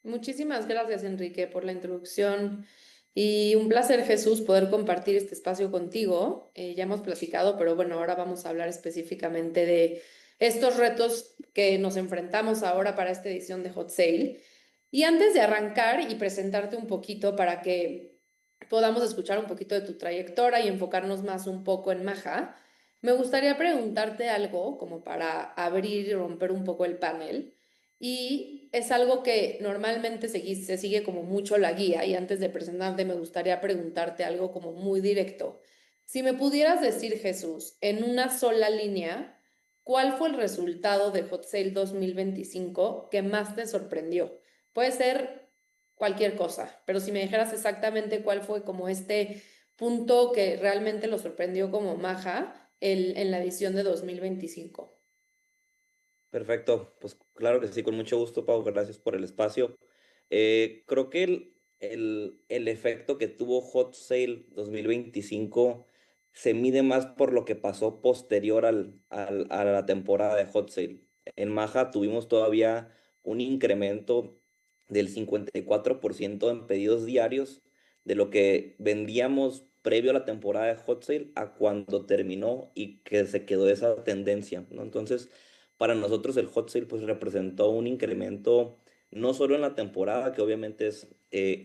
Muchísimas gracias, Enrique, por la introducción y un placer, Jesús, poder compartir este espacio contigo. Ya hemos platicado, pero bueno, ahora vamos a hablar específicamente de estos retos que nos enfrentamos ahora para esta edición de Hot Sale. Y antes de arrancar y presentarte un poquito para que podamos escuchar un poquito de tu trayectoria y enfocarnos más un poco en Maja, me gustaría preguntarte algo como para abrir y romper un poco el panel. Y es algo que normalmente se sigue como mucho la guía y antes de presentarte me gustaría preguntarte algo como muy directo. Si me pudieras decir, Jesús, en una sola línea, ¿cuál fue el resultado de Hot Sale 2025 que más te sorprendió? Puede ser cualquier cosa, pero si me dijeras exactamente cuál fue como este punto que realmente lo sorprendió como Maja en la edición de 2025. Perfecto, pues claro que sí, con mucho gusto, Pau, gracias por el espacio. Creo que el efecto que tuvo Hot Sale 2025 se mide más por lo que pasó posterior a la temporada de Hot Sale. En Maja tuvimos todavía un incremento del 54% en pedidos diarios de lo que vendíamos previo a la temporada de Hot Sale a cuando terminó y que se quedó esa tendencia, ¿no? Entonces, para nosotros el hot sale pues representó un incremento no solo en la temporada, que obviamente es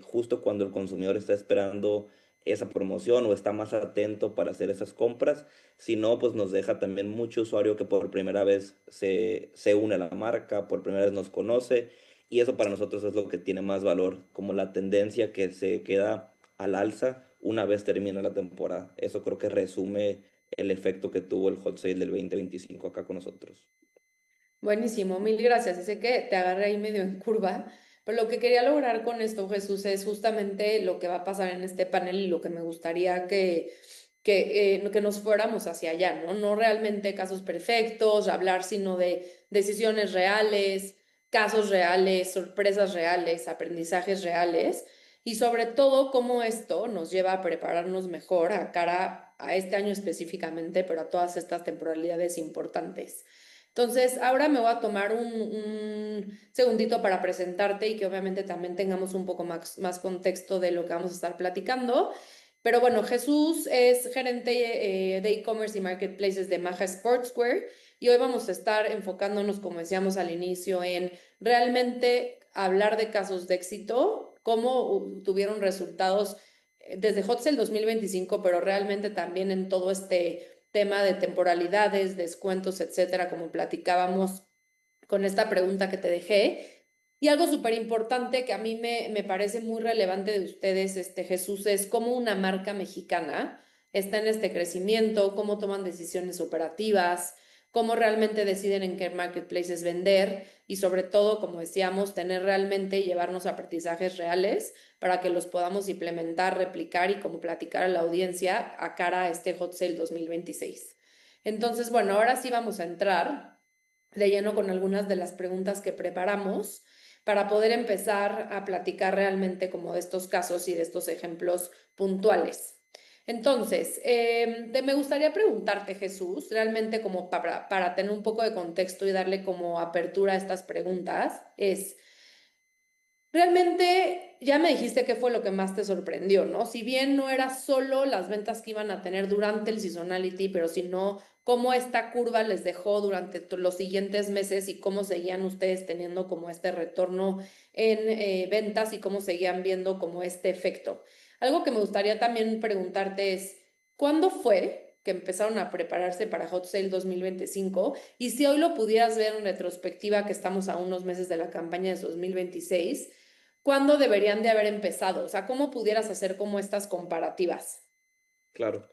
justo cuando el consumidor está esperando esa promoción o está más atento para hacer esas compras, sino pues nos deja también mucho usuario que por primera vez se une a la marca, por primera vez nos conoce, y eso para nosotros es lo que tiene más valor, como la tendencia que se queda al alza una vez termina la temporada. Eso creo que resume el efecto que tuvo el hot sale del 2025 acá con nosotros. Buenísimo, mil gracias. Y sé que te agarré ahí medio en curva, pero lo que quería lograr con esto, Jesús, es justamente lo que va a pasar en este panel y lo que me gustaría que nos fuéramos hacia allá, ¿no? No realmente casos perfectos, hablar, sino de decisiones reales, casos reales, sorpresas reales, aprendizajes reales y sobre todo cómo esto nos lleva a prepararnos mejor a cara a este año específicamente, pero a todas estas temporalidades importantes. Entonces, ahora me voy a tomar un segundito para presentarte y que obviamente también tengamos un poco más contexto de lo que vamos a estar platicando. Pero bueno, Jesús es gerente de e-commerce y marketplaces de Maja Sportswear y hoy vamos a estar enfocándonos, como decíamos al inicio, en realmente hablar de casos de éxito, cómo tuvieron resultados desde Hot Sale 2025, pero realmente también en todo este tema de temporalidades, descuentos, etcétera, como platicábamos con esta pregunta que te dejé. Y algo súper importante que a mí me parece muy relevante de ustedes, Jesús, es cómo una marca mexicana está en este crecimiento, cómo toman decisiones operativas, cómo realmente deciden en qué marketplaces vender y sobre todo, como decíamos, tener realmente y llevarnos aprendizajes reales para que los podamos implementar, replicar y como platicar a la audiencia a cara a este Hot Sale 2026. Entonces, bueno, ahora sí vamos a entrar de lleno con algunas de las preguntas que preparamos para poder empezar a platicar realmente como de estos casos y de estos ejemplos puntuales. Entonces, me gustaría preguntarte, Jesús, realmente como para tener un poco de contexto y darle como apertura a estas preguntas, es, realmente ya me dijiste qué fue lo que más te sorprendió, ¿no? Si bien no era solo las ventas que iban a tener durante el seasonality, pero sino cómo esta curva les dejó durante los siguientes meses y cómo seguían ustedes teniendo como este retorno en ventas y cómo seguían viendo como este efecto. Algo que me gustaría también preguntarte es, ¿cuándo fue que empezaron a prepararse para Hot Sale 2025? Y si hoy lo pudieras ver en retrospectiva, que estamos a unos meses de la campaña de 2026, ¿cuándo deberían de haber empezado? O sea, ¿cómo pudieras hacer como estas comparativas? Claro.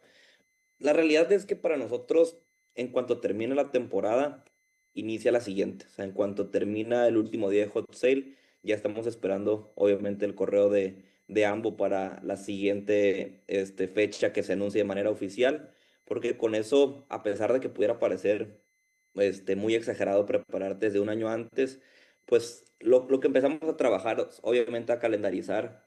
La realidad es que para nosotros, en cuanto termina la temporada, inicia la siguiente. O sea, en cuanto termina el último día de Hot Sale, ya estamos esperando, obviamente, el correo de Ambo para la siguiente fecha que se anuncie de manera oficial, porque con eso, a pesar de que pudiera parecer muy exagerado prepararte desde un año antes, pues lo que empezamos a trabajar, obviamente, a calendarizar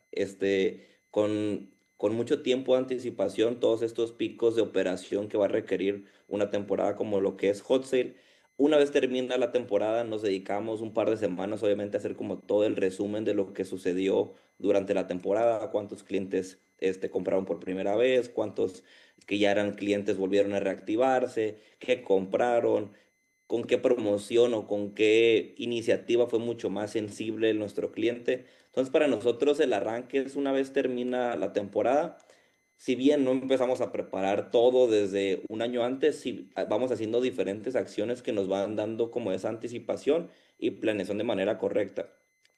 con mucho tiempo de anticipación todos estos picos de operación que va a requerir una temporada como lo que es Hot Sale. Una vez termina la temporada, nos dedicamos un par de semanas, obviamente, a hacer como todo el resumen de lo que sucedió durante la temporada, cuántos clientes compraron por primera vez, cuántos que ya eran clientes volvieron a reactivarse, qué compraron, con qué promoción o con qué iniciativa fue mucho más sensible nuestro cliente. Entonces, para nosotros el arranque es una vez termina la temporada. Si bien no empezamos a preparar todo desde un año antes, sí vamos haciendo diferentes acciones que nos van dando como esa anticipación y planeación de manera correcta.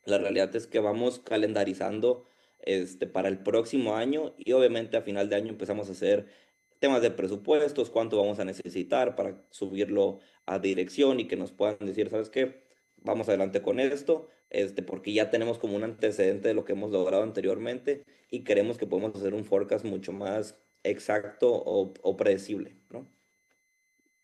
La realidad es que vamos calendarizando para el próximo año y obviamente a final de año empezamos a hacer temas de presupuestos, cuánto vamos a necesitar para subirlo a dirección y que nos puedan decir, ¿sabes qué? Vamos adelante con esto, porque ya tenemos como un antecedente de lo que hemos logrado anteriormente y creemos que podemos hacer un forecast mucho más exacto o predecible, ¿no?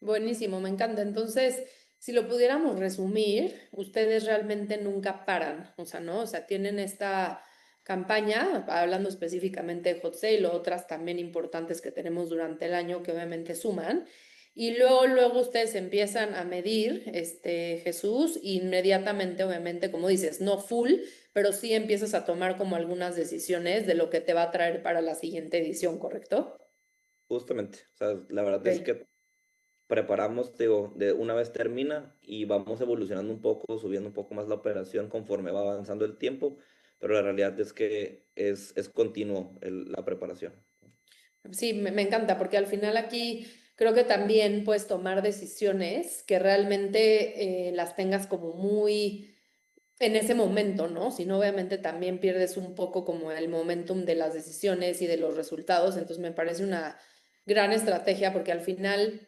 Buenísimo, me encanta. Entonces, si lo pudiéramos resumir, ustedes realmente nunca paran, o sea, ¿no? O sea, tienen esta campaña, hablando específicamente de Hot Sale o otras también importantes que tenemos durante el año que obviamente suman. Y luego ustedes empiezan a medir, Jesús, e inmediatamente, obviamente, como dices, no full, pero sí empiezas a tomar como algunas decisiones de lo que te va a traer para la siguiente edición, ¿correcto? Justamente, o sea, la verdad es Ok. que preparamos, te digo, de una vez termina y vamos evolucionando un poco, subiendo un poco más la operación conforme va avanzando el tiempo, pero la realidad es que es continuo la preparación. Sí, me encanta porque al final aquí creo que también puedes tomar decisiones que realmente las tengas como muy en ese momento, ¿no? Si no, obviamente también pierdes un poco como el momentum de las decisiones y de los resultados. Entonces me parece una gran estrategia porque al final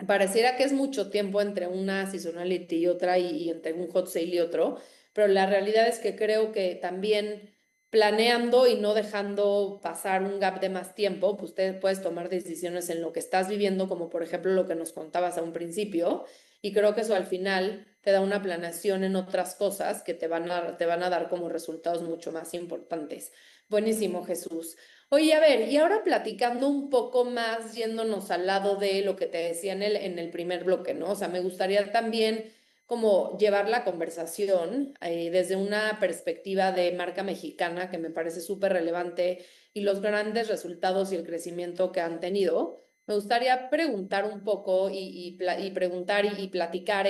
pareciera que es mucho tiempo entre una seasonality y otra y entre un hot sale y otro, pero la realidad es que creo que también planeando y no dejando pasar un gap de más tiempo, pues usted puedes tomar decisiones en lo que estás viviendo, como por ejemplo lo que nos contabas a un principio, y creo que eso al final te da una planeación en otras cosas que te van a dar como resultados mucho más importantes. Buenísimo, Jesús. Oye, a ver, y ahora platicando un poco más, yéndonos al lado de lo que te decía en el primer bloque, ¿no? O sea, me gustaría también como llevar la conversación desde una perspectiva de marca mexicana que me parece súper relevante y los grandes resultados y el crecimiento que han tenido. Me gustaría preguntar un poco y preguntar y platicar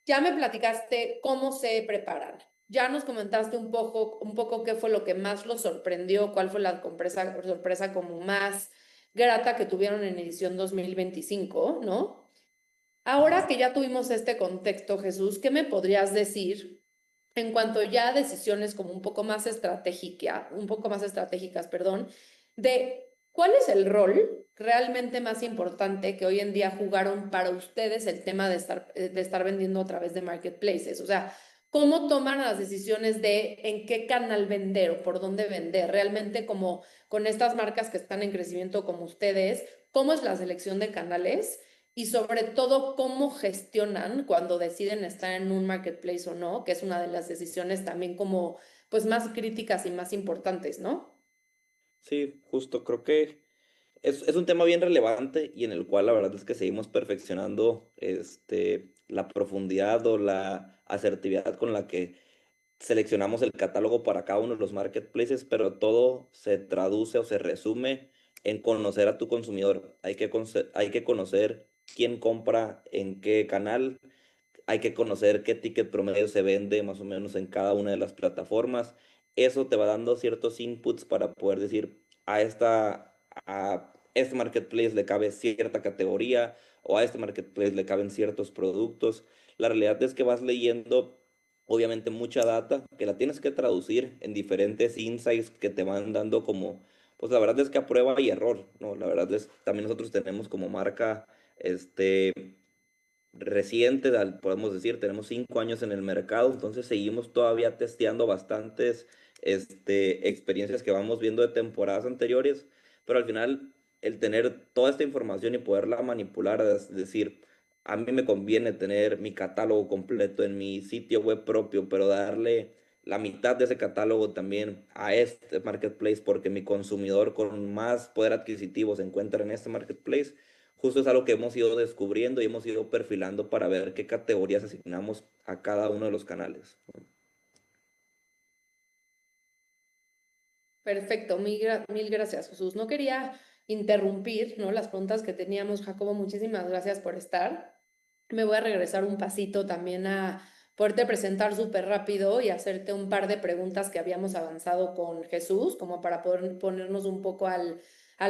ya me platicaste cómo se preparan. Ya nos comentaste un poco qué fue lo que más los sorprendió, cuál fue la sorpresa como más grata que tuvieron en edición 2025, ¿no? Ahora que ya tuvimos este contexto, Jesús, ¿qué me podrías decir en cuanto ya a decisiones como un poco más estratégicas, perdón, de cuál es el rol realmente más importante que hoy en día jugaron para ustedes el tema de estar vendiendo a través de marketplaces? O sea, ¿cómo toman las decisiones de en qué canal vender o por dónde vender? Realmente como con estas marcas que están en crecimiento como ustedes, ¿cómo es la selección de canales? Y sobre todo, cómo gestionan cuando deciden estar en un marketplace o no, que es una de las decisiones también como pues más críticas y más importantes, ¿no? Sí, justo, creo que es un tema bien relevante y en el cual la verdad es que seguimos perfeccionando la profundidad o la asertividad con la que seleccionamos el catálogo para cada uno de los marketplaces, pero todo se traduce o se resume en conocer a tu consumidor. Hay que conocer quién compra en qué canal, hay que conocer qué ticket promedio se vende más o menos en cada una de las plataformas. Eso te va dando ciertos inputs para poder decir a este marketplace le cabe cierta categoría o a este marketplace le caben ciertos productos. La realidad es que vas leyendo obviamente mucha data que la tienes que traducir en diferentes insights que te van dando como, pues la verdad es que a prueba y error, ¿no? La verdad es también nosotros tenemos como marca, reciente, podemos decir, tenemos 5 años en el mercado, entonces seguimos todavía testeando bastantes experiencias que vamos viendo de temporadas anteriores, pero al final el tener toda esta información y poderla manipular, es decir, a mí me conviene tener mi catálogo completo en mi sitio web propio, pero darle la mitad de ese catálogo también a este marketplace porque mi consumidor con más poder adquisitivo se encuentra en este marketplace. justo es algo que hemos ido descubriendo y hemos ido perfilando para ver qué categorías asignamos a cada uno de los canales. Perfecto, mil gracias, Jesús. No quería interrumpir, ¿no? Las preguntas que teníamos, Jacobo, muchísimas gracias por estar. Me voy a regresar un pasito también a poderte presentar súper rápido y hacerte un par de preguntas que habíamos avanzado con Jesús, como para poder ponernos un poco al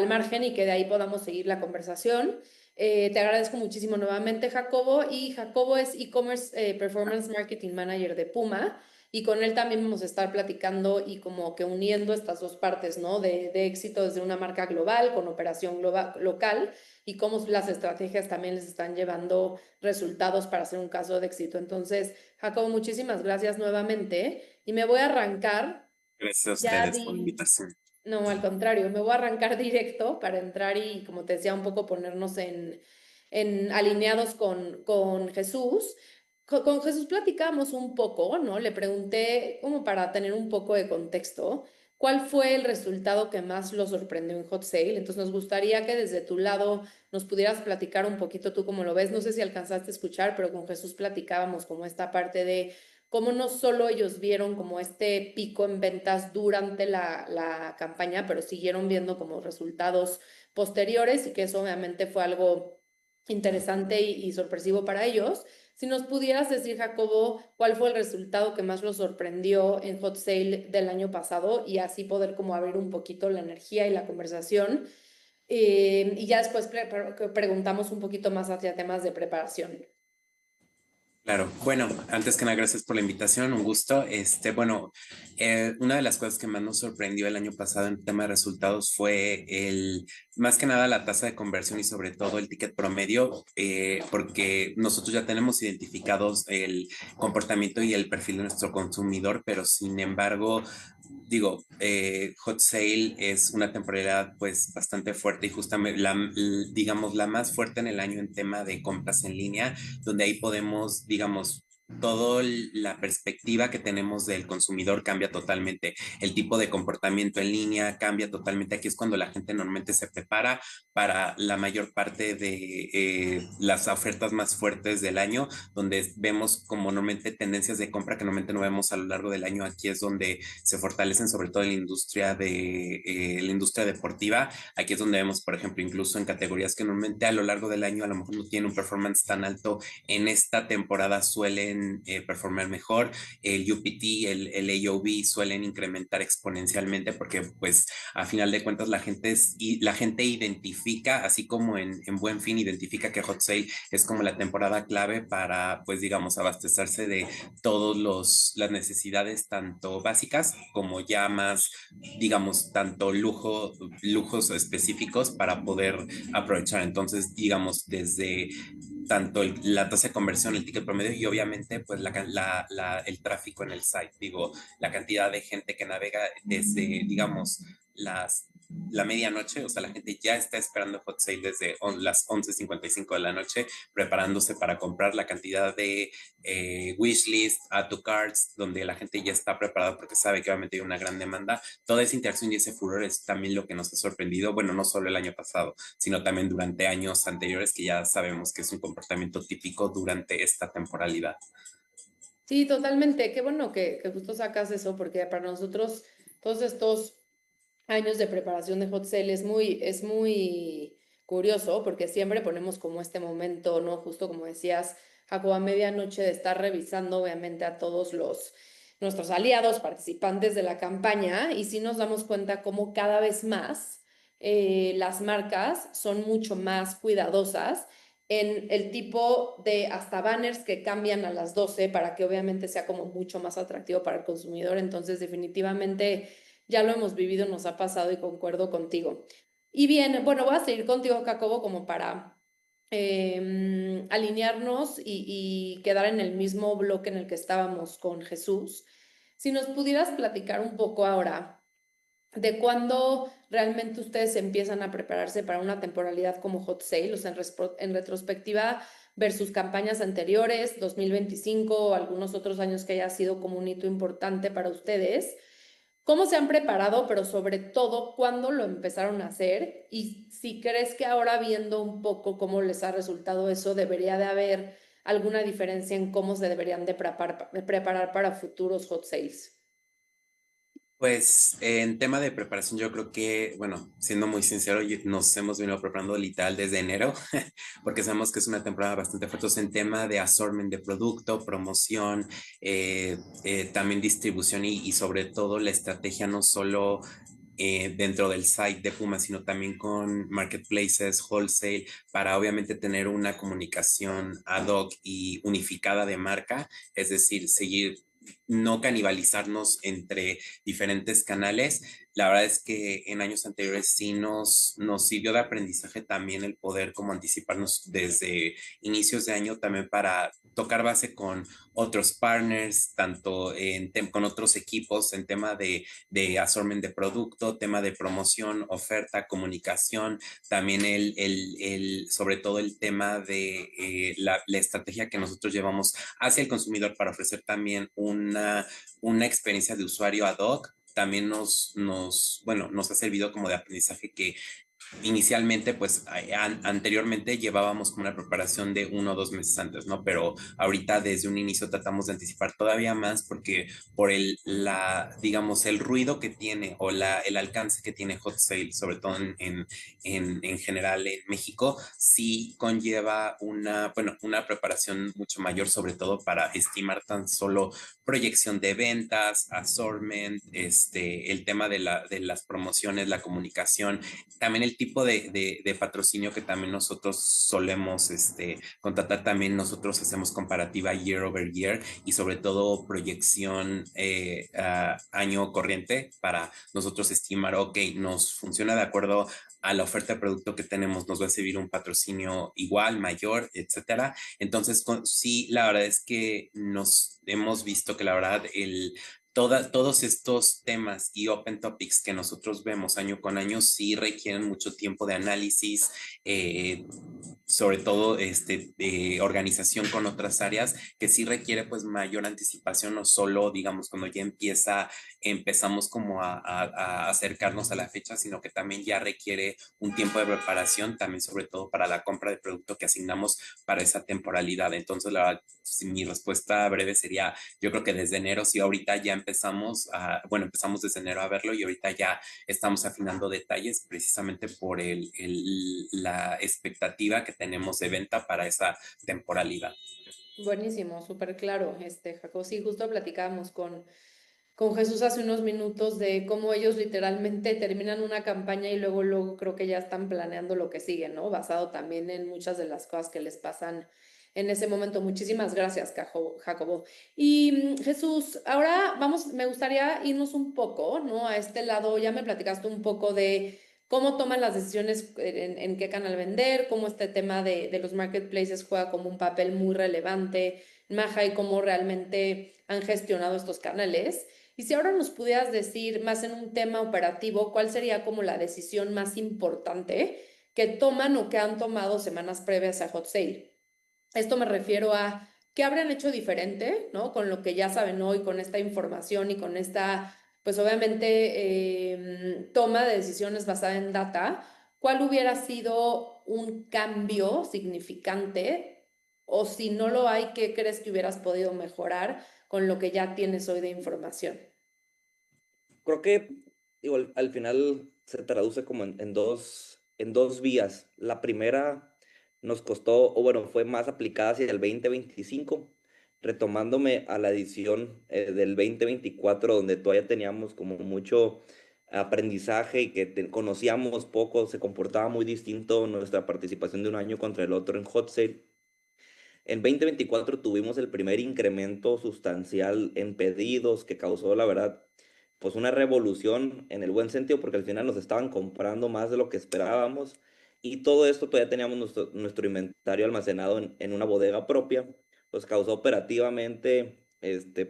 margen y que de ahí podamos seguir la conversación. Te agradezco muchísimo nuevamente, Jacobo. Y Jacobo es e-commerce performance marketing manager de Puma. Y con él también vamos a estar platicando y como que uniendo estas dos partes, ¿no? De éxito desde una marca global con operación local y cómo las estrategias también les están llevando resultados para hacer un caso de éxito. Entonces, Jacobo, muchísimas gracias nuevamente y me voy a arrancar. Gracias a Ya ustedes por la invitación. No, al contrario, me voy a arrancar directo para entrar y, como te decía, un poco ponernos en alineados con Jesús. Con Jesús platicamos un poco, ¿no? Le pregunté, como para tener un poco de contexto, ¿cuál fue el resultado que más lo sorprendió en Hot Sale? Entonces nos gustaría que desde tu lado nos pudieras platicar un poquito tú cómo lo ves. No sé si alcanzaste a escuchar, pero con Jesús platicábamos como esta parte de cómo no solo ellos vieron como este pico en ventas durante la campaña, pero siguieron viendo como resultados posteriores y que eso obviamente fue algo interesante y sorpresivo para ellos. Si nos pudieras decir, Jacobo, cuál fue el resultado que más los sorprendió en Hot Sale del año pasado y así poder como abrir un poquito la energía y la conversación. Y ya después preguntamos un poquito más hacia temas de preparación. Claro, bueno, antes que nada, gracias por la invitación, un gusto. Bueno, una de las cosas que más nos sorprendió el año pasado en tema de resultados fue más que nada la tasa de conversión y sobre todo el ticket promedio, porque nosotros ya tenemos identificados el comportamiento y el perfil de nuestro consumidor, pero sin embargo, digo, Hot Sale es una temporalidad pues bastante fuerte y justamente digamos la más fuerte en el año en tema de compras en línea, donde ahí podemos, digamos, toda la perspectiva que tenemos del consumidor cambia totalmente. El tipo de comportamiento en línea cambia totalmente. Aquí es cuando la gente normalmente se prepara para la mayor parte de las ofertas más fuertes del año, donde vemos como normalmente tendencias de compra que normalmente no vemos a lo largo del año. Aquí es donde se fortalecen sobre todo en la industria deportiva. Aquí es donde vemos, por ejemplo, incluso en categorías que normalmente a lo largo del año a lo mejor no tienen un performance tan alto, en esta temporada suelen performar mejor. El UPT, el AOV suelen incrementar exponencialmente porque pues a final de cuentas la gente identifica, así como en Buen Fin identifica que Hot Sale es como la temporada clave para pues digamos abastecerse de todas las necesidades tanto básicas como ya más digamos tanto lujos específicos para poder aprovechar. Entonces digamos desde tanto la tasa de conversión, el ticket promedio y obviamente pues el tráfico en el site, digo, la cantidad de gente que navega desde, digamos, la medianoche, o sea, la gente ya está esperando Hot Sale desde las 11:55 de la noche, preparándose para comprar la cantidad de wishlist, add to carts, donde la gente ya está preparada porque sabe que obviamente hay una gran demanda. Toda esa interacción y ese furor es también lo que nos ha sorprendido, bueno, no solo el año pasado, sino también durante años anteriores que ya sabemos que es un comportamiento típico durante esta temporalidad. Sí, totalmente. Qué bueno que justo sacas eso, porque para nosotros todos estos años de preparación de Hot Sale es muy curioso, porque siempre ponemos como este momento, ¿no? Justo como decías, Jacob, a medianoche de estar revisando obviamente a todos nuestros aliados, participantes de la campaña, y sí nos damos cuenta como cada vez más las marcas son mucho más cuidadosas en el tipo de hasta banners que cambian a las 12 para que obviamente sea como mucho más atractivo para el consumidor. Entonces, definitivamente ya lo hemos vivido, nos ha pasado y concuerdo contigo. Y bien, bueno, voy a seguir contigo, Jacobo, como para alinearnos y quedar en el mismo bloque en el que estábamos con Jesús. Si nos pudieras platicar un poco ahora de cuándo realmente ustedes empiezan a prepararse para una temporalidad como Hot Sale, o sea, en retrospectiva versus campañas anteriores, 2025 o algunos otros años que haya sido como un hito importante para ustedes. ¿Cómo se han preparado, pero sobre todo cuándo lo empezaron a hacer? Y si crees que ahora viendo un poco cómo les ha resultado eso, debería de haber alguna diferencia en cómo se deberían de preparar para futuros hot sales. Pues en tema de preparación, yo creo que, bueno, siendo muy sincero, nos hemos venido preparando literal desde enero, porque sabemos que es una temporada bastante fuerte en tema de assortment de producto, promoción, también distribución y sobre todo la estrategia no solo dentro del site de Puma, sino también con marketplaces, wholesale, para obviamente tener una comunicación ad hoc y unificada de marca, es decir, seguir no canibalizarnos entre diferentes canales. La verdad es que en años anteriores sí nos sirvió de aprendizaje también el poder como anticiparnos desde inicios de año también para tocar base con otros partners, tanto con otros equipos en tema de assortment de producto, tema de promoción, oferta, comunicación, también sobre todo el tema de la estrategia que nosotros llevamos hacia el consumidor para ofrecer también una experiencia de usuario ad hoc. También bueno, nos ha servido como de aprendizaje que inicialmente, pues anteriormente llevábamos como una preparación de 1 o 2 meses antes, ¿no? Pero ahorita desde un inicio tratamos de anticipar todavía más porque por digamos, el ruido que tiene o el alcance que tiene Hot Sale, sobre todo en general en México, sí conlleva bueno, una preparación mucho mayor, sobre todo para estimar tan solo proyección de ventas, assortment, el tema de las promociones, la comunicación, también el tipo de patrocinio que también nosotros solemos contratar, también nosotros hacemos comparativa year over year y sobre todo proyección año corriente para nosotros estimar, ok, nos funciona de acuerdo a la oferta de producto que tenemos, nos va a servir un patrocinio igual, mayor, etcétera. Entonces, sí, la verdad es que nos hemos visto que la verdad todos estos temas y open topics que nosotros vemos año con año sí requieren mucho tiempo de análisis, sobre todo organización con otras áreas, que sí requiere pues mayor anticipación, no solo digamos cuando ya empezamos como a acercarnos a la fecha, sino que también ya requiere un tiempo de preparación, también sobre todo para la compra de producto que asignamos para esa temporalidad. Entonces, mi respuesta breve sería, yo creo que desde enero, sí, ahorita ya bueno, empezamos desde enero a verlo y ahorita ya estamos afinando detalles precisamente por la expectativa que tenemos de venta para esa temporalidad. Buenísimo, súper claro, Jacob. Sí, justo platicábamos con Jesús hace unos minutos de cómo ellos literalmente terminan una campaña y luego creo que ya están planeando lo que sigue, ¿no? Basado también en muchas de las cosas que les pasan en ese momento. Muchísimas gracias, Jacobo. Y Jesús, ahora me gustaría irnos un poco, ¿no? A este lado, ya me platicaste un poco de cómo toman las decisiones en qué canal vender, cómo este tema de los marketplaces juega como un papel muy relevante, Maja, y cómo realmente han gestionado estos canales. Y si ahora nos pudieras decir más en un tema operativo, ¿cuál sería como la decisión más importante que toman o que han tomado semanas previas a Hot Sale? Esto me refiero a qué habrían hecho diferente, ¿no? Con lo que ya saben hoy, con esta información y con esta, pues obviamente, toma de decisiones basada en data. ¿Cuál hubiera sido un cambio significante? O si no lo hay, ¿qué crees que hubieras podido mejorar con lo que ya tienes hoy de información? Creo que digo, al final se traduce como en dos vías. La primera nos costó, o bueno, fue más aplicada hacia el 2025, retomándome a la edición del 2024, donde todavía teníamos como mucho aprendizaje y que conocíamos poco, se comportaba muy distinto nuestra participación de un año contra el otro en Hot Sale. En 2024 tuvimos el primer incremento sustancial en pedidos que causó, la verdad, pues una revolución en el buen sentido, porque al final nos estaban comprando más de lo que esperábamos y todo esto todavía teníamos nuestro inventario almacenado en una bodega propia, pues causó operativamente,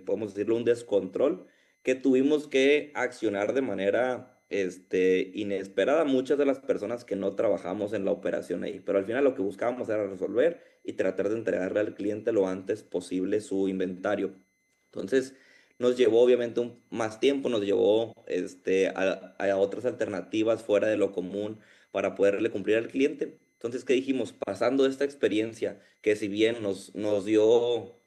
podemos decirlo, un descontrol que tuvimos que accionar de manera, inesperada muchas de las personas que no trabajamos en la operación ahí, pero al final lo que buscábamos era resolver y tratar de entregarle al cliente lo antes posible su inventario. Entonces, nos llevó obviamente más tiempo, nos llevó a otras alternativas fuera de lo común para poderle cumplir al cliente. Entonces, ¿qué dijimos? Pasando esta experiencia, que si bien nos dio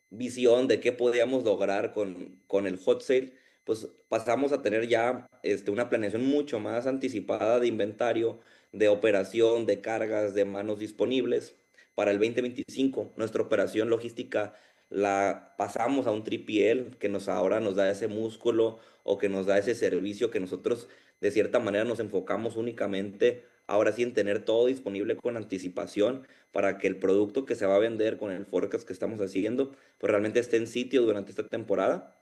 visión de qué podíamos lograr con el hot sale, pues pasamos a tener ya una planeación mucho más anticipada de inventario, de operación, de cargas, de manos disponibles. Para el 2025, nuestra operación logística la pasamos a un 3PL que ahora nos da ese músculo o que nos da ese servicio que nosotros de cierta manera nos enfocamos únicamente ahora sí en tener todo disponible con anticipación para que el producto que se va a vender con el forecast que estamos haciendo pues realmente esté en sitio durante esta temporada.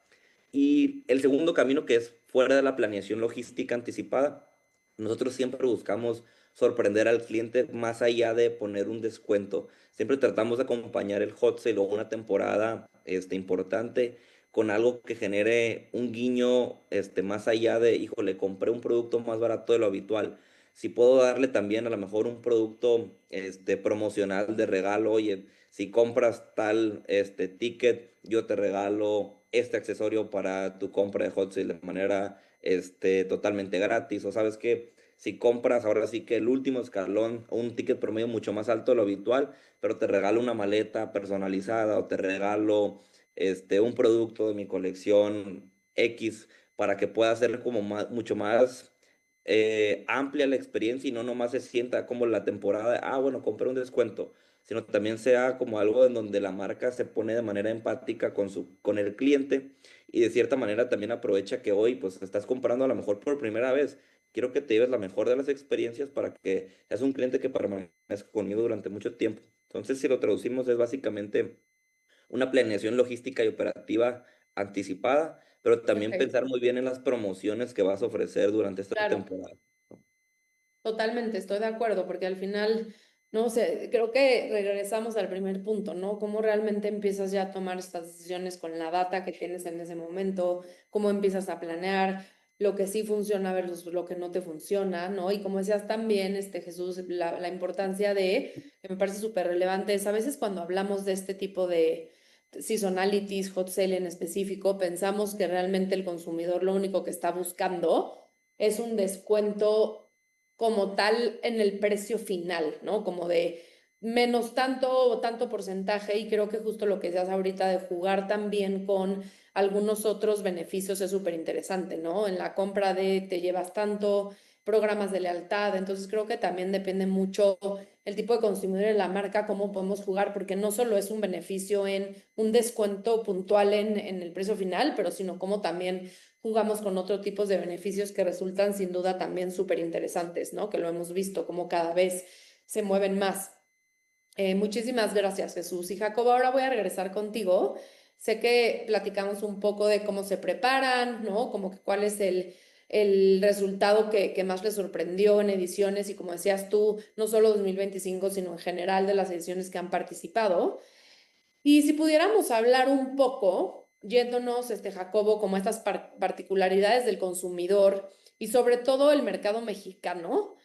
Y el segundo camino, que es fuera de la planeación logística anticipada, nosotros siempre buscamos sorprender al cliente más allá de poner un descuento. Siempre tratamos de acompañar el hot sale o una temporada importante con algo que genere un guiño más allá de, híjole, compré un producto más barato de lo habitual. Si puedo darle también a lo mejor un producto promocional de regalo, oye, si compras tal ticket, yo te regalo este accesorio para tu compra de Hot Sale de manera totalmente gratis. O sabes que si compras ahora sí que el último escalón, un ticket promedio mucho más alto de lo habitual, pero te regalo una maleta personalizada o te regalo un producto de mi colección X para que pueda ser como mucho más amplia la experiencia y no nomás se sienta como la temporada, bueno, compré un descuento, sino también sea como algo en donde la marca se pone de manera empática con el cliente y de cierta manera también aprovecha que hoy pues estás comprando a lo mejor por primera vez. Quiero que te lleves la mejor de las experiencias para que seas un cliente que permanezca conmigo durante mucho tiempo. Entonces, si lo traducimos, es básicamente una planeación logística y operativa anticipada, pero también Perfecto, pensar muy bien en las promociones que vas a ofrecer durante esta claro. temporada. Totalmente, estoy de acuerdo, porque al final, no sé, creo que regresamos al primer punto, ¿no? Cómo realmente empiezas ya a tomar estas decisiones con la data que tienes en ese momento, cómo empiezas a planear lo que sí funciona versus lo que no te funciona, ¿no? Y como decías también, Jesús, la importancia que me parece súper relevante, es a veces cuando hablamos de este tipo de seasonalities, hot sale en específico, pensamos que realmente el consumidor lo único que está buscando es un descuento como tal en el precio final, ¿no? Como de menos tanto o tanto porcentaje y creo que justo lo que decías ahorita de jugar también con algunos otros beneficios es súper interesante, ¿no? En la compra de te llevas tanto, programas de lealtad, entonces creo que también depende mucho el tipo de consumidor de la marca, cómo podemos jugar, porque no solo es un beneficio en un descuento puntual en el precio final, pero sino como también jugamos con otro tipos de beneficios que resultan sin duda también súper interesantes, ¿no? Que lo hemos visto como cada vez se mueven más. Muchísimas gracias, Jesús. Y Jacobo, ahora voy a regresar contigo. Sé que platicamos un poco de cómo se preparan, ¿no? Como que cuál es el resultado que más les sorprendió en ediciones y como decías tú, no solo 2025, sino en general de las ediciones que han participado. Y si pudiéramos hablar un poco, yéndonos, Jacobo, como estas particularidades del consumidor y sobre todo el mercado mexicano,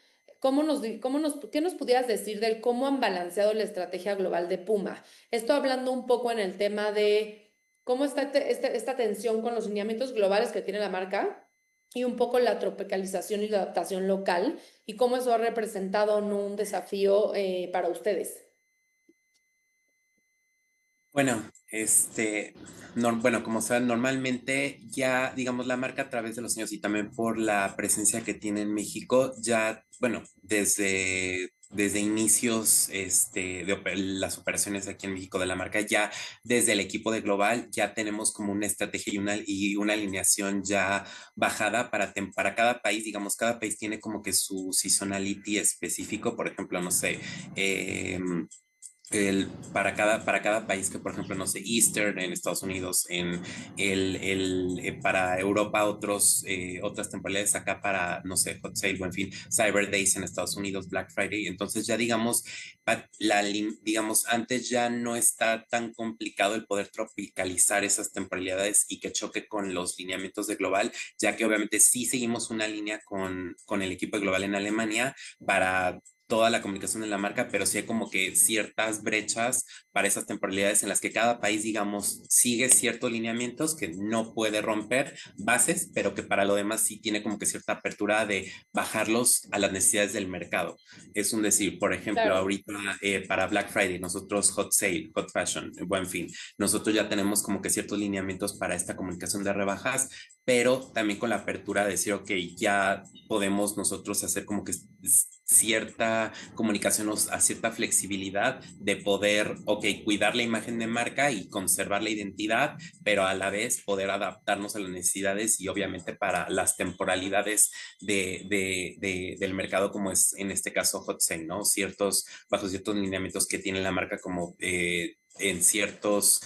¿qué nos pudieras decir del cómo han balanceado la estrategia global de Puma? Esto hablando un poco en el tema de cómo está esta tensión con los lineamientos globales que tiene la marca y un poco la tropicalización y la adaptación local y cómo eso ha representado un desafío para ustedes. Bueno, bueno, como saben, normalmente ya, digamos, la marca a través de los años y también por la presencia que tiene en México, ya, bueno, desde inicios las operaciones aquí en México de la marca, ya desde el equipo de Global, ya tenemos como una estrategia y una alineación ya bajada para cada país, digamos, cada país tiene como que su seasonality específico, por ejemplo, no sé, para cada país que, por ejemplo, no sé, Easter en Estados Unidos, para Europa otras temporalidades, acá para, no sé, Hot Sale o en fin, Cyber Days en Estados Unidos, Black Friday. Entonces ya digamos, digamos, antes ya no está tan complicado el poder tropicalizar esas temporalidades y que choque con los lineamientos de Global, ya que obviamente sí seguimos una línea con el equipo de Global en Alemania para toda la comunicación de la marca, pero sí hay como que ciertas brechas para esas temporalidades en las que cada país, digamos, sigue ciertos lineamientos que no puede romper bases, pero que para lo demás sí tiene como que cierta apertura de bajarlos a las necesidades del mercado. Es un decir, por ejemplo, Claro, ahorita para Black Friday, nosotros Hot Sale, Hot Fashion, Buen Fin, nosotros ya tenemos como que ciertos lineamientos para esta comunicación de rebajas, pero también con la apertura de decir, ok, ya podemos nosotros hacer como que cierta comunicación a cierta flexibilidad de poder, ok, cuidar la imagen de marca y conservar la identidad, pero a la vez poder adaptarnos a las necesidades y obviamente para las temporalidades del mercado, como es en este caso Hot Sale, ¿no? Bajo ciertos lineamientos que tiene la marca como en ciertos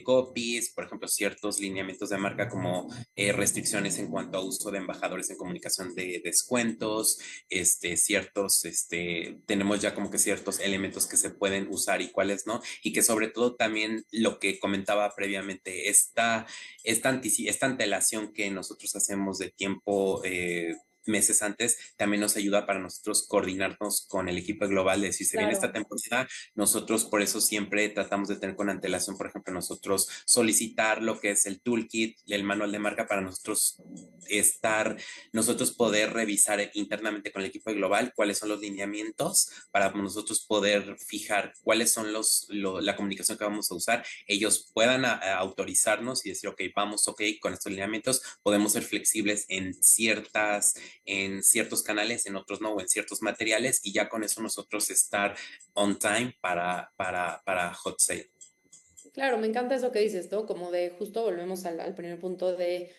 copies, por ejemplo, ciertos lineamientos de marca como restricciones en cuanto a uso de embajadores en comunicación de descuentos, tenemos ya como que ciertos elementos que se pueden usar y cuáles no, y que sobre todo también lo que comentaba previamente, esta antelación que nosotros hacemos de tiempo meses antes, también nos ayuda para nosotros coordinarnos con el equipo global, de decir, se viene esta claro. temporada, nosotros por eso siempre tratamos de tener con antelación, por ejemplo, nosotros solicitar lo que es el toolkit, el manual de marca para nosotros poder revisar internamente con el equipo global cuáles son los lineamientos para nosotros poder fijar cuáles son la comunicación que vamos a usar, ellos puedan autorizarnos y decir, ok, vamos, ok, con estos lineamientos podemos ser flexibles en ciertos canales, en otros no, o en ciertos materiales, y ya con eso nosotros estar on time para Hot Sale. Claro, me encanta eso que dices, ¿no? Como de justo volvemos al primer punto de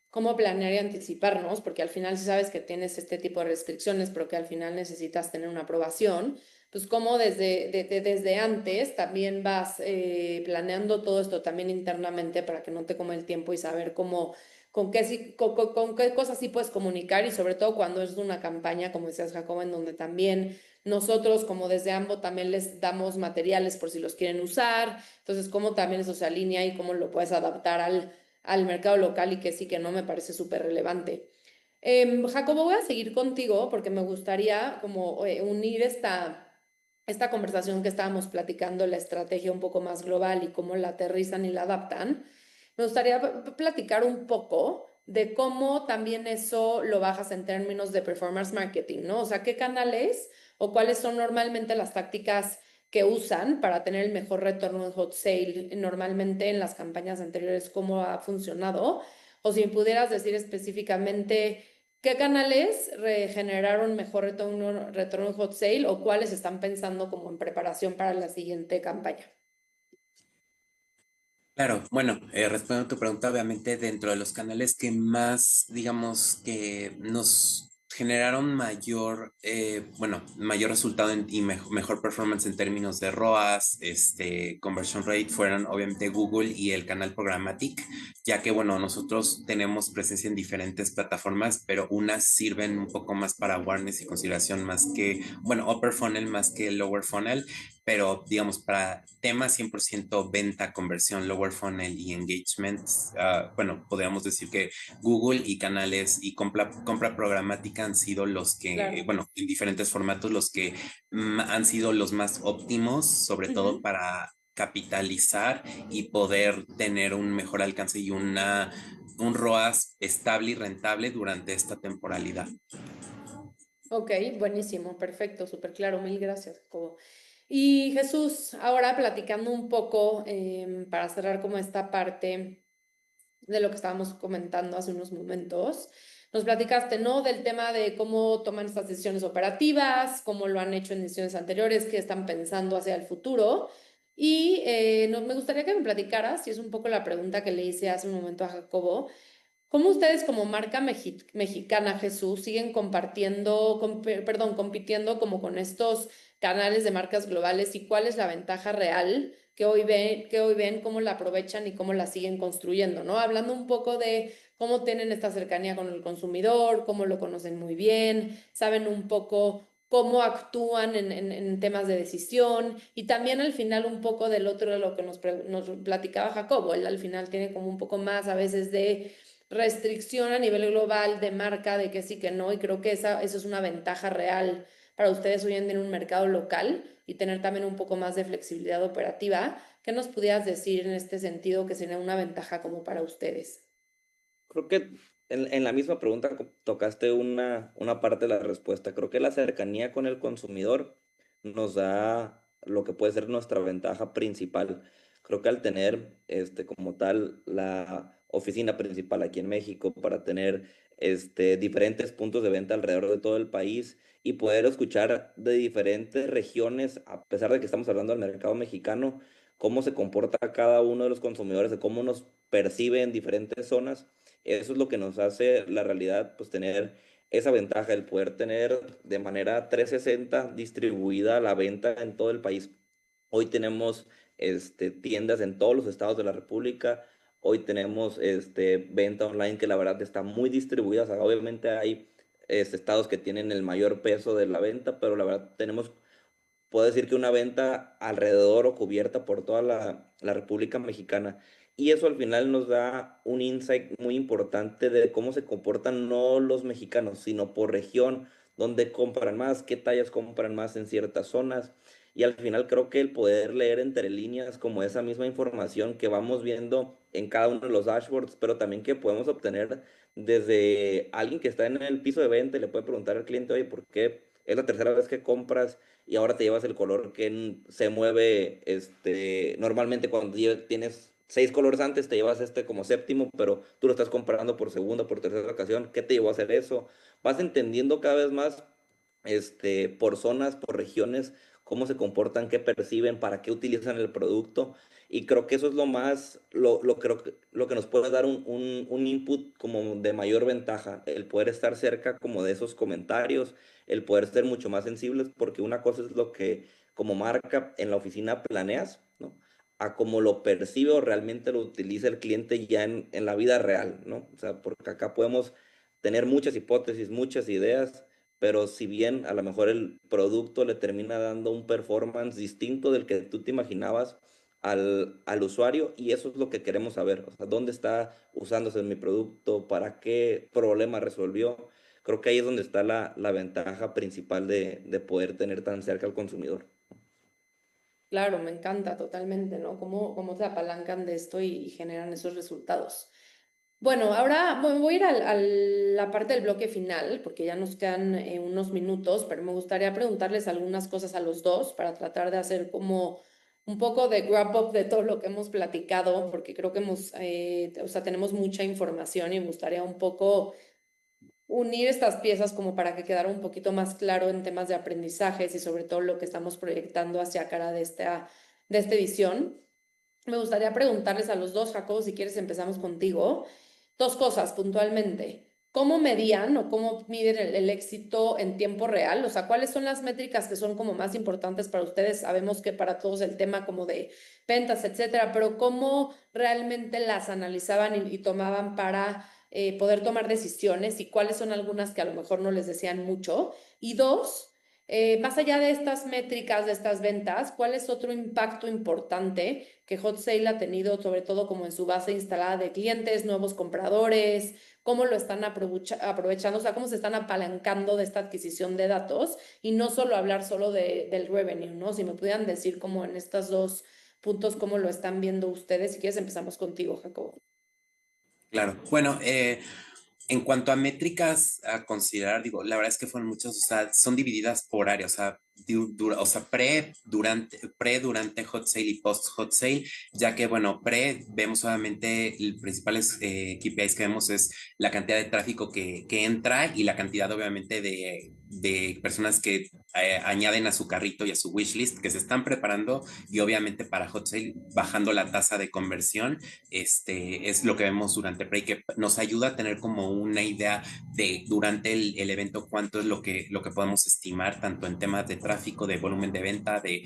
cómo planear y anticiparnos, porque al final si sabes que tienes este tipo de restricciones, pero que al final necesitas tener una aprobación, pues cómo desde antes también vas planeando todo esto también internamente para que no te coma el tiempo y saber cómo, con qué cosas sí puedes comunicar y sobre todo cuando es una campaña, como decías Jacobo, en donde también nosotros como desde AMBO también les damos materiales por si los quieren usar, entonces cómo también eso se alinea y cómo lo puedes adaptar al mercado local y que sí que no me parece súper relevante. Jacobo, voy a seguir contigo porque me gustaría como unir esta conversación que estábamos platicando, la estrategia un poco más global y cómo la aterrizan y la adaptan. Me gustaría platicar un poco de cómo también eso lo bajas en términos de performance marketing, ¿no? O sea, qué canales o cuáles son normalmente las tácticas que usan para tener el mejor retorno en hot sale normalmente en las campañas anteriores, cómo ha funcionado, o si pudieras decir específicamente qué canales generaron mejor retorno en hot sale o cuáles están pensando como en preparación para la siguiente campaña. Claro, bueno, respondiendo a tu pregunta, obviamente dentro de los canales que más, digamos, que nos generaron mayor resultado y mejor performance en términos de ROAS, conversion rate, fueron obviamente Google y el canal Programmatic, ya que, bueno, nosotros tenemos presencia en diferentes plataformas, pero unas sirven un poco más para awareness y consideración más que, bueno, upper funnel más que lower funnel, pero digamos para temas 100% venta, conversión, lower funnel y engagement, bueno, podríamos decir que Google y canales y compra programática han sido los que, Claro. bueno, en diferentes formatos, los que han sido los más óptimos, sobre todo Ujú. para capitalizar y poder tener un mejor alcance y un ROAS estable y rentable durante esta temporalidad. Ok, buenísimo, perfecto, súper claro, mil gracias, Jacobo. Y Jesús, ahora platicando un poco para cerrar como esta parte de lo que estábamos comentando hace unos momentos. Nos platicaste, ¿no? Del tema de cómo toman estas decisiones operativas, cómo lo han hecho en decisiones anteriores, qué están pensando hacia el futuro. Y me gustaría que me platicaras, y es un poco la pregunta que le hice hace un momento a Jacobo, ¿cómo ustedes como marca mexicana, Jesús, siguen compitiendo como con estos canales de marcas globales y cuál es la ventaja real que hoy ven, cómo la aprovechan y cómo la siguen construyendo, ¿no? Hablando un poco de cómo tienen esta cercanía con el consumidor, cómo lo conocen muy bien, saben un poco cómo actúan en temas de decisión y también al final un poco del otro de lo que nos platicaba Jacobo, él al final tiene como un poco más a veces de restricción a nivel global de marca, de que sí, que no, y creo que eso es una ventaja real para ustedes hoy en día en un mercado local y tener también un poco más de flexibilidad operativa. ¿Qué nos pudieras decir en este sentido que sería una ventaja como para ustedes? Creo que en la misma pregunta tocaste una parte de la respuesta. Creo que la cercanía con el consumidor nos da lo que puede ser nuestra ventaja principal. Creo que al tener como tal la oficina principal aquí en México para tener diferentes puntos de venta alrededor de todo el país y poder escuchar de diferentes regiones, a pesar de que estamos hablando del mercado mexicano, cómo se comporta cada uno de los consumidores, de cómo nos percibe en diferentes zonas. Eso es lo que nos hace la realidad, pues tener esa ventaja, el poder tener de manera 360 distribuida la venta en todo el país. Hoy tenemos tiendas en todos los estados de la República. Hoy tenemos venta online que la verdad está muy distribuida. O sea, obviamente hay estados que tienen el mayor peso de la venta, pero la verdad tenemos, puedo decir que una venta alrededor o cubierta por toda la República Mexicana. Y eso al final nos da un insight muy importante de cómo se comportan no los mexicanos, sino por región, dónde compran más, qué tallas compran más en ciertas zonas. Y al final creo que el poder leer entre líneas como esa misma información que vamos viendo en cada uno de los dashboards, pero también que podemos obtener desde alguien que está en el piso de venta y le puede preguntar al cliente, oye, ¿por qué es la tercera vez que compras y ahora te llevas el color que se mueve, normalmente cuando tienes 6 colores antes, te llevas como séptimo, pero tú lo estás comprando por segunda, por tercera ocasión? ¿Qué te llevó a hacer eso? Vas entendiendo cada vez más, por zonas, por regiones, cómo se comportan, qué perciben, para qué utilizan el producto. Y creo que eso es lo más, lo que nos puede dar un input como de mayor ventaja, el poder estar cerca como de esos comentarios, el poder ser mucho más sensibles, porque una cosa es lo que como marca en la oficina planeas, ¿no? A cómo lo percibe o realmente lo utiliza el cliente ya en la vida real, ¿no? O sea, porque acá podemos tener muchas hipótesis, muchas ideas, pero si bien a lo mejor el producto le termina dando un performance distinto del que tú te imaginabas al usuario, y eso es lo que queremos saber, o sea, dónde está usándose mi producto, para qué problema resolvió. Creo que ahí es donde está la ventaja principal de poder tener tan cerca al consumidor. Claro, me encanta totalmente, ¿no? Cómo se apalancan de esto y generan esos resultados. Bueno, ahora voy a ir a la parte del bloque final, porque ya nos quedan unos minutos, pero me gustaría preguntarles algunas cosas a los dos para tratar de hacer como un poco de wrap up de todo lo que hemos platicado, porque creo que o sea, tenemos mucha información y me gustaría un poco unir estas piezas como para que quedara un poquito más claro en temas de aprendizajes y sobre todo lo que estamos proyectando hacia cara de esta edición. Me gustaría preguntarles a los dos, Jacobo, si quieres empezamos contigo. Dos cosas puntualmente. ¿Cómo medían o cómo miden el éxito en tiempo real? O sea, ¿cuáles son las métricas que son como más importantes para ustedes? Sabemos que para todos el tema como de ventas, etcétera, pero ¿cómo realmente las analizaban y tomaban para poder tomar decisiones y cuáles son algunas que a lo mejor no les decían mucho? Y dos, más allá de estas métricas, de estas ventas, ¿cuál es otro impacto importante que Hot Sale ha tenido, sobre todo como en su base instalada de clientes, nuevos compradores? ¿Cómo lo están aprovechando? O sea, cómo se están apalancando de esta adquisición de datos y no solo hablar solo del revenue, ¿no? Si me pudieran decir como en estos dos puntos, cómo lo están viendo ustedes. Si quieres, empezamos contigo, Jacobo. Claro. Bueno, en cuanto a métricas a considerar, digo, la verdad es que fueron muchas, o sea, son divididas por área, o sea, o sea, durante hot sale y post hot sale, ya que, bueno, vemos obviamente, el principales KPIs que vemos es la cantidad de tráfico que entra y la cantidad, obviamente, de personas que añaden a su carrito y a su wishlist, que se están preparando, y obviamente para hot sale, bajando la tasa de conversión. Es lo que vemos durante Prey, que nos ayuda a tener como una idea de durante el evento cuánto es lo que podemos estimar, tanto en temas de tráfico, de volumen de venta, de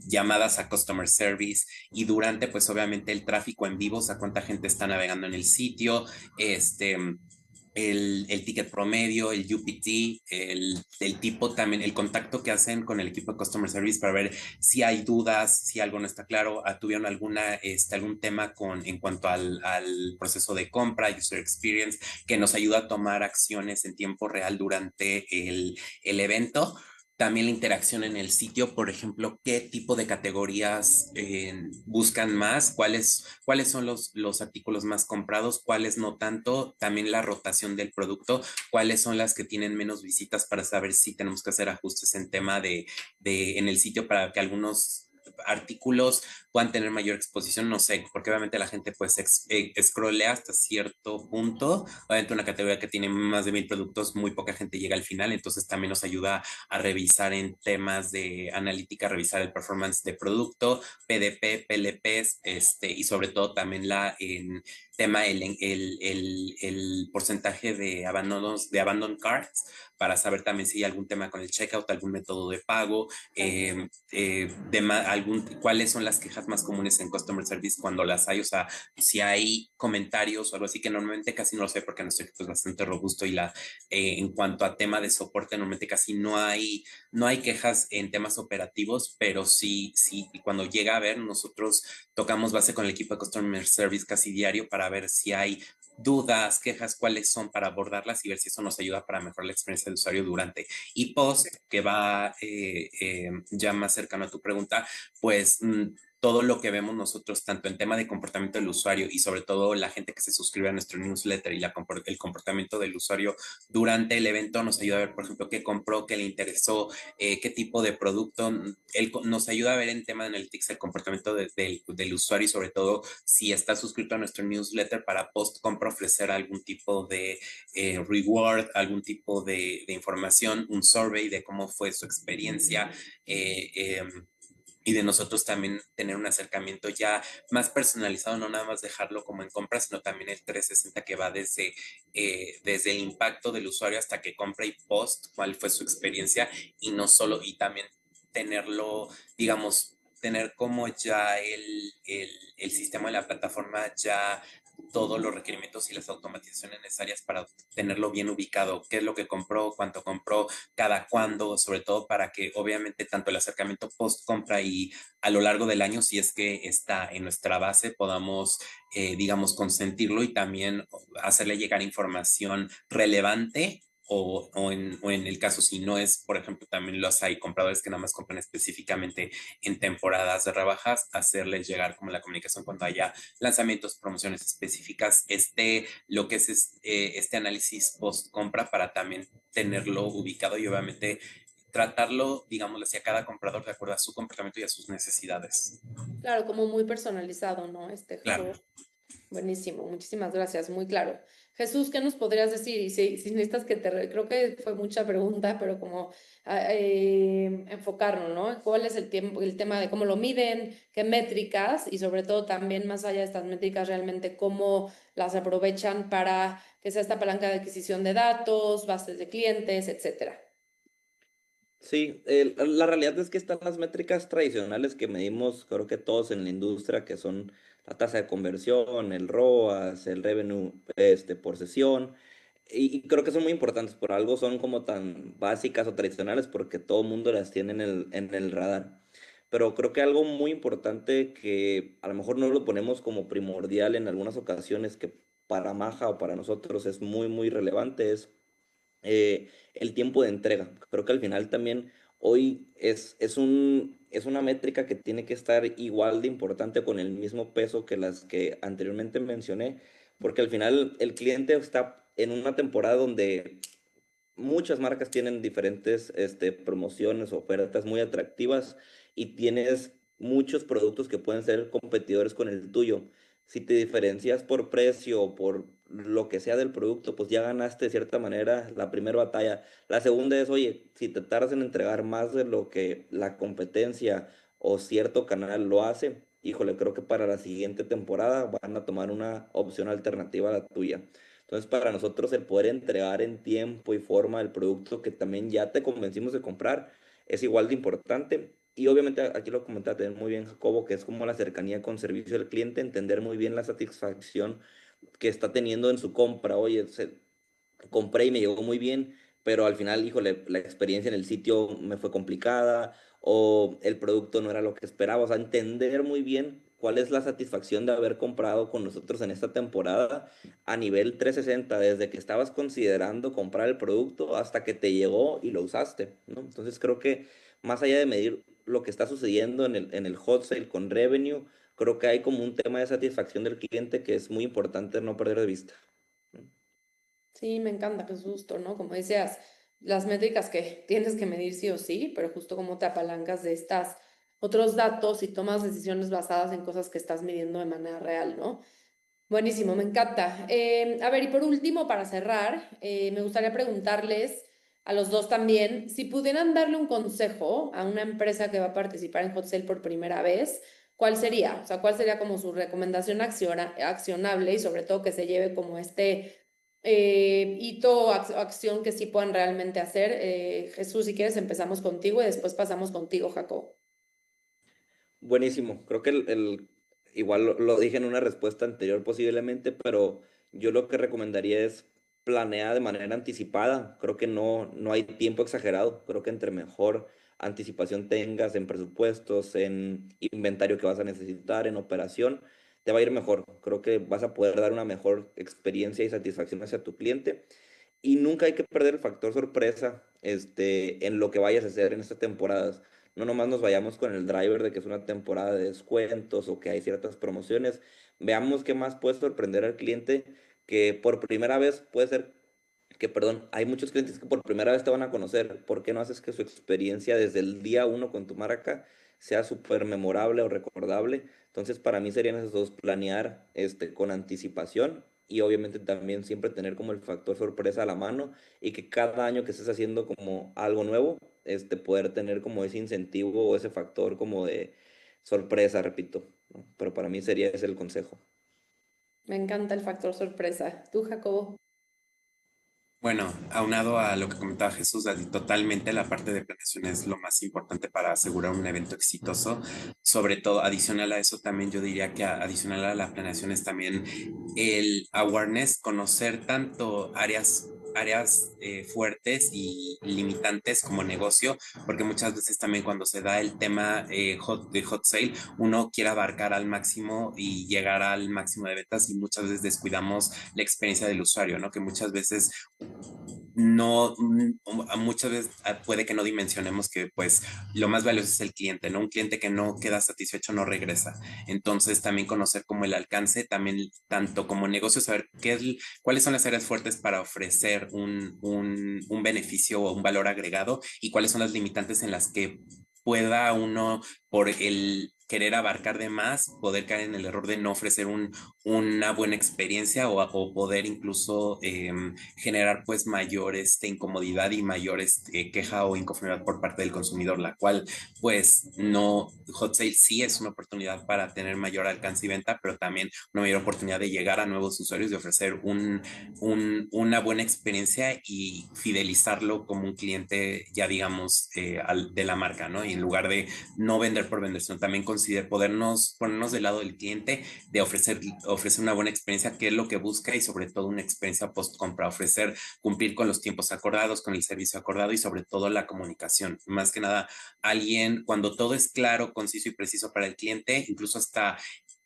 llamadas a customer service, y durante, pues obviamente el tráfico en vivo, o sea, cuánta gente está navegando en el sitio, el ticket promedio, el UPT, el tipo también, el contacto que hacen con el equipo de Customer Service para ver si hay dudas, si algo no está claro, tuvieron algún tema en cuanto al proceso de compra, user experience, que nos ayuda a tomar acciones en tiempo real durante el evento. También la interacción en el sitio, por ejemplo, qué tipo de categorías buscan más, cuáles son los artículos más comprados, cuáles no tanto, también la rotación del producto, cuáles son las que tienen menos visitas para saber si tenemos que hacer ajustes en tema en el sitio para que algunos artículos puedan tener mayor exposición, no sé, porque obviamente la gente pues scrollea hasta cierto punto, obviamente una categoría que tiene más de 1000 productos, muy poca gente llega al final, entonces también nos ayuda a revisar en temas de analítica, revisar el performance de producto, PDP, PLPs, y sobre todo también en tema el porcentaje de abandonos, de abandon cards, para saber también si hay algún tema con el checkout, algún método de pago, cuáles son las quejas más comunes en Customer Service cuando las hay, o sea, si hay comentarios o algo así, que normalmente casi no lo sé porque nuestro equipo es bastante robusto en cuanto a tema de soporte, normalmente casi no hay quejas en temas operativos, pero sí, cuando llega a ver, nosotros tocamos base con el equipo de Customer Service casi diario para ver si hay dudas, quejas, cuáles son para abordarlas y ver si eso nos ayuda para mejorar la experiencia del usuario durante y post, que va ya más cercano a tu pregunta, pues todo lo que vemos nosotros, tanto en tema de comportamiento del usuario y sobre todo la gente que se suscribe a nuestro newsletter y el comportamiento del usuario durante el evento, nos ayuda a ver, por ejemplo, qué compró, qué le interesó, qué tipo de producto. Nos ayuda a ver en tema de analytics el comportamiento del usuario y sobre todo si está suscrito a nuestro newsletter para post compra ofrecer algún tipo de reward, algún tipo de información, un survey de cómo fue su experiencia. Eh, eh, y de nosotros también tener un acercamiento ya más personalizado, no nada más dejarlo como en compra, sino también el 360 que va desde el impacto del usuario hasta que compra y post, cuál fue su experiencia y no solo, y también tenerlo, digamos, tener como ya el sistema de la plataforma ya todos los requerimientos y las automatizaciones necesarias para tenerlo bien ubicado, qué es lo que compró, cuánto compró, cada cuándo, sobre todo para que obviamente tanto el acercamiento post compra y a lo largo del año, si es que está en nuestra base, podamos, digamos, consentirlo y también hacerle llegar información relevante o en el caso si no es, por ejemplo, también los hay compradores que nada más compran específicamente en temporadas de rebajas, hacerles llegar como la comunicación cuando haya lanzamientos, promociones específicas, lo que es este análisis post compra para también tenerlo ubicado y obviamente tratarlo, digamos, hacia cada comprador de acuerdo a su comportamiento y a sus necesidades. Claro, como muy personalizado, ¿no? Claro. Jesús. Buenísimo, muchísimas gracias, muy claro. Jesús, ¿qué nos podrías decir? Y si necesitas creo que fue mucha pregunta, pero como enfocarnos, ¿no? ¿Cuál es el tema de cómo lo miden, qué métricas y sobre todo también más allá de estas métricas realmente cómo las aprovechan para que sea esta palanca de adquisición de datos, bases de clientes, etcétera? Sí, la realidad es que están las métricas tradicionales que medimos, creo que todos en la industria, que son la tasa de conversión, el ROAS, el revenue por sesión, y creo que son muy importantes, por algo son como tan básicas o tradicionales porque todo el mundo las tiene en el radar. Pero creo que algo muy importante que a lo mejor no lo ponemos como primordial en algunas ocasiones, que para Maja o para nosotros es muy, muy relevante, es el tiempo de entrega. Creo que al final también hoy es una métrica que tiene que estar igual de importante con el mismo peso que las que anteriormente mencioné, porque al final el cliente está en una temporada donde muchas marcas tienen diferentes promociones, ofertas muy atractivas y tienes muchos productos que pueden ser competidores con el tuyo. Si te diferencias por precio o por lo que sea del producto, pues ya ganaste de cierta manera la primera batalla. La segunda es, oye, si te tardas en entregar más de lo que la competencia o cierto canal lo hace, híjole, creo que para la siguiente temporada van a tomar una opción alternativa a la tuya. Entonces, para nosotros el poder entregar en tiempo y forma el producto que también ya te convencimos de comprar es igual de importante. Y obviamente aquí lo comentaste muy bien, Jacobo, que es como la cercanía con servicio al cliente, entender muy bien la satisfacción que está teniendo en su compra. Oye, compré y me llegó muy bien, pero al final, híjole, la experiencia en el sitio me fue complicada o el producto no era lo que esperaba. O sea, entender muy bien cuál es la satisfacción de haber comprado con nosotros en esta temporada a nivel 360, desde que estabas considerando comprar el producto hasta que te llegó y lo usaste, ¿no? Entonces creo que más allá de medir lo que está sucediendo en el hot sale con revenue, creo que hay como un tema de satisfacción del cliente que es muy importante no perder de vista, ¿no? Sí, me encanta, Jesús, justo, ¿no? Como decías, las métricas que tienes que medir sí o sí, pero justo como te apalancas de estas otros datos y tomas decisiones basadas en cosas que estás midiendo de manera real, ¿no? Buenísimo, me encanta. A ver, y por último, para cerrar, me gustaría preguntarles a los dos también, si pudieran darle un consejo a una empresa que va a participar en Hot Sale por primera vez, ¿cuál sería? O sea, ¿cuál sería como su recomendación accionable y sobre todo que se lleve como este hito o acción que sí puedan realmente hacer? Jesús, si quieres, empezamos contigo y después pasamos contigo, Jacob. Buenísimo. Creo que igual lo dije en una respuesta anterior posiblemente, pero yo lo que recomendaría es planear de manera anticipada. Creo que no hay tiempo exagerado. Creo que entre mejor anticipación tengas en presupuestos, en inventario que vas a necesitar, en operación, te va a ir mejor. Creo que vas a poder dar una mejor experiencia y satisfacción hacia tu cliente. Y nunca hay que perder el factor sorpresa, en lo que vayas a hacer en estas temporadas. No nomás nos vayamos con el driver de que es una temporada de descuentos o que hay ciertas promociones. Veamos qué más puede sorprender al cliente que por primera vez puede ser que, perdón, hay muchos clientes que por primera vez te van a conocer. ¿Por qué no haces que su experiencia desde el día uno con tu marca sea súper memorable o recordable? Entonces, para mí serían esos dos, planear con anticipación y obviamente también siempre tener como el factor sorpresa a la mano y que cada año que estés haciendo como algo nuevo, poder tener como ese incentivo o ese factor como de sorpresa, repito, ¿no? Pero para mí sería ese el consejo. Me encanta el factor sorpresa. ¿Tú, Jacobo? Bueno, aunado a lo que comentaba Jesús, totalmente la parte de planeación es lo más importante para asegurar un evento exitoso. Sobre todo, adicional a eso, también yo diría que adicional a la planeación es también el awareness, conocer tanto áreas fuertes y limitantes como negocio, porque muchas veces también cuando se da el tema de hot sale, uno quiere abarcar al máximo y llegar al máximo de ventas y muchas veces descuidamos la experiencia del usuario, ¿no? Que muchas veces no, muchas veces puede que no dimensionemos que pues lo más valioso es el cliente, ¿no? Un cliente que no queda satisfecho no regresa. Entonces también conocer como el alcance, también tanto como negocio, saber cuáles son las áreas fuertes para ofrecer un beneficio o un valor agregado y cuáles son las limitantes en las que pueda uno, por el querer abarcar de más, poder caer en el error de no ofrecer una buena experiencia o poder incluso generar pues mayor incomodidad y mayor queja o inconformidad por parte del consumidor, la cual pues no, Hot Sale sí es una oportunidad para tener mayor alcance y venta, pero también una mayor oportunidad de llegar a nuevos usuarios, de ofrecer una buena experiencia y fidelizarlo como un cliente ya digamos de la marca, ¿no? Y en lugar de no vender por vender, sino también ponernos del lado del cliente, de ofrecer una buena experiencia, que es lo que busca y sobre todo una experiencia post compra, cumplir con los tiempos acordados, con el servicio acordado y sobre todo la comunicación. Más que nada, cuando todo es claro, conciso y preciso para el cliente, incluso hasta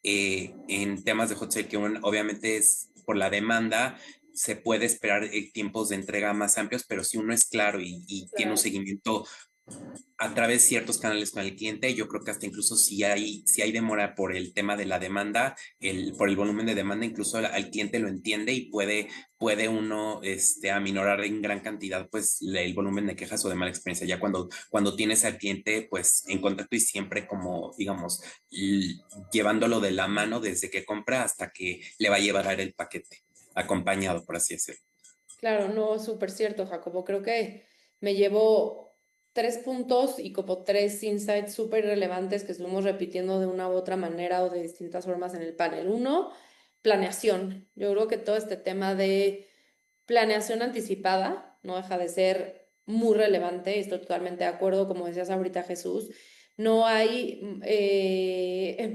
en temas de hot sale, que obviamente es por la demanda, se puede esperar tiempos de entrega más amplios, pero si uno es claro y tiene un Claro. seguimiento a través de ciertos canales con el cliente, yo creo que hasta incluso si hay demora por el tema de la demanda, por el volumen de demanda, incluso al cliente lo entiende y puede uno aminorar en gran cantidad pues el volumen de quejas o de mala experiencia. Ya cuando tienes al cliente pues en contacto y siempre como digamos llevándolo de la mano desde que compra hasta que le va a llevar el paquete acompañado, por así decirlo. Claro, no, súper cierto, Jacobo. Creo que me llevo 3 puntos y como 3 insights súper relevantes que estuvimos repitiendo de una u otra manera o de distintas formas en el panel. Uno, planeación. Yo creo que todo este tema de planeación anticipada no deja de ser muy relevante y estoy totalmente de acuerdo, como decías ahorita, Jesús. No hay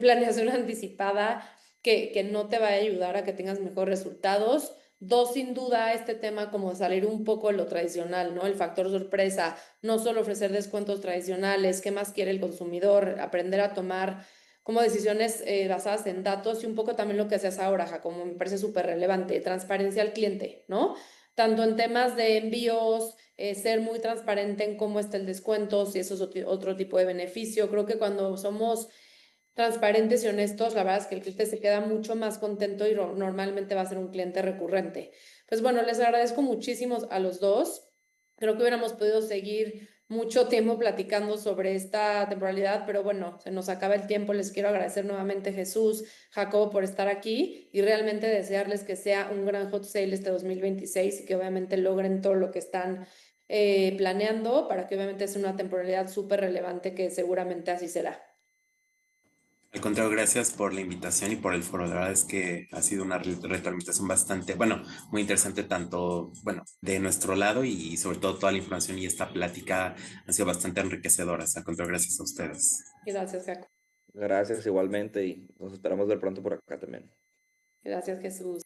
planeación anticipada que no te va a ayudar a que tengas mejores resultados Dos, sin duda, este tema como de salir un poco de lo tradicional, ¿no? El factor sorpresa, no solo ofrecer descuentos tradicionales, qué más quiere el consumidor, aprender a tomar como decisiones basadas en datos y un poco también lo que hacías ahora, Jacobo, me parece súper relevante, transparencia al cliente, ¿no? Tanto en temas de envíos, ser muy transparente en cómo está el descuento, si eso es otro tipo de beneficio. Creo que cuando somos transparentes y honestos, la verdad es que el cliente se queda mucho más contento y normalmente va a ser un cliente recurrente. Pues bueno, les agradezco muchísimo a los dos. Creo que hubiéramos podido seguir mucho tiempo platicando sobre esta temporalidad, pero bueno, se nos acaba el tiempo. Les quiero agradecer nuevamente, Jesús, Jacobo, por estar aquí y realmente desearles que sea un gran hot sale este 2026 y que obviamente logren todo lo que están planeando para que obviamente sea una temporalidad súper relevante, que seguramente así será. Al contrario, gracias por la invitación y por el foro. La verdad es que ha sido una retroalimentación bastante, bueno, muy interesante tanto, bueno, de nuestro lado y sobre todo toda la información y esta plática han sido bastante enriquecedoras. Al contrario, gracias a ustedes. Gracias, Jacobo. Gracias igualmente y nos esperamos ver pronto por acá también. Gracias, Jesús.